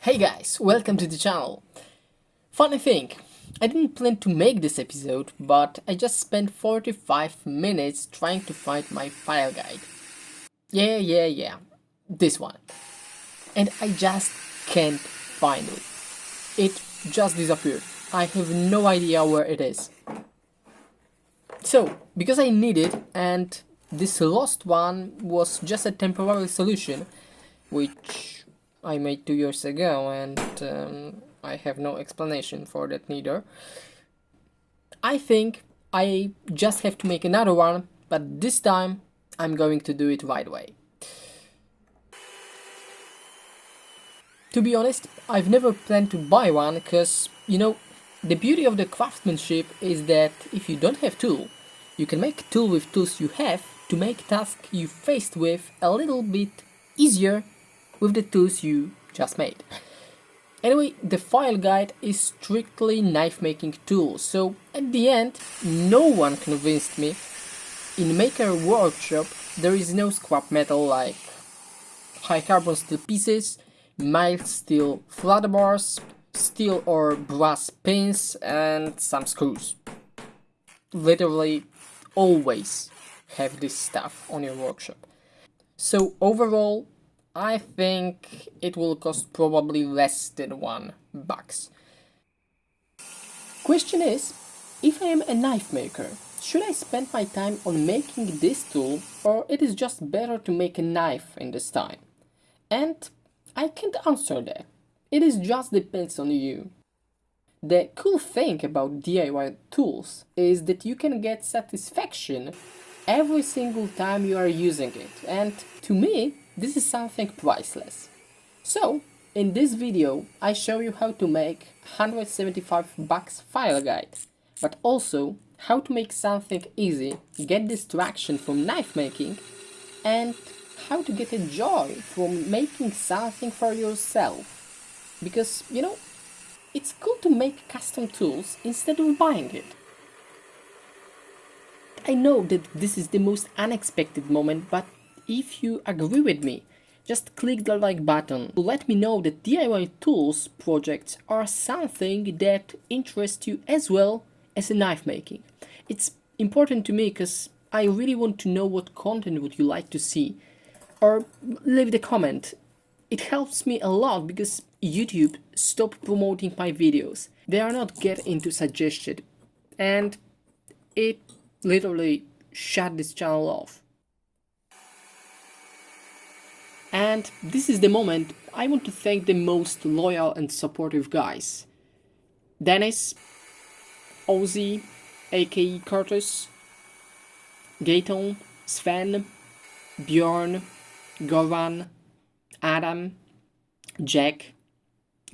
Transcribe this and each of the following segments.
Hey guys, welcome to the channel. Funny thing, I didn't plan to make this episode, but I just spent 45 minutes trying to find my file guide. Yeah, this one. And I just can't find it. It just disappeared. I have no idea where it is. So, because I need it, and this lost one was just a temporary solution, which I made 2 years ago, and I have no explanation for that neither. I think I just have to make another one, but this time I'm going to do it right away. To be honest, I've never planned to buy one because, the beauty of the craftsmanship is that if you don't have tool, you can make a tool with tools you have to make tasks you faced with a little bit easier with the tools you just made. Anyway, the file guide is strictly knife making tools, so at the end, no one convinced me. In Maker Workshop, there is no scrap metal like high carbon steel pieces, mild steel flat bars, steel or brass pins, and some screws. Literally always have this stuff on your workshop. So overall, I think it will cost probably less than $1. Question is, if I am a knife maker, should I spend my time on making this tool, or it is just better to make a knife in this time? And I can't answer that. It is just depends on you. The cool thing about DIY tools is that you can get satisfaction every single time you are using it, and to me, this is something priceless. So, in this video, I show you how to make $175 file guide, but also how to make something easy, get distraction from knife making, and how to get a joy from making something for yourself. Because, it's cool to make custom tools instead of buying it. I know that this is the most unexpected moment, but if you agree with me, just click the like button to let me know that DIY tools projects are something that interests you as well as a knife making. It's important to me because I really want to know what content would you like to see. Or leave the comment. It helps me a lot because YouTube stopped promoting my videos. They are not get into suggested, and it literally shut this channel off. And this is the moment I want to thank the most loyal and supportive guys. Dennis, Ozzy, aka Curtis, Gaeton, Sven, Bjorn, Goran, Adam, Jack.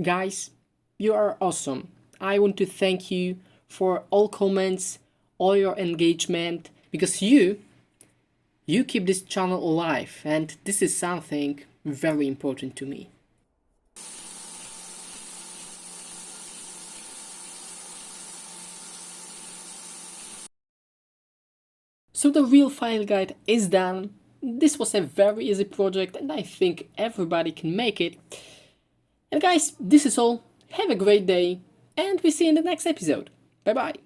Guys, you are awesome. I want to thank you for all comments, all your engagement, because you keep this channel alive, and this is something very important to me. So the real file guide is done. This was a very easy project and I think everybody can make it. And guys, this is all. Have a great day and we see you in the next episode. Bye bye.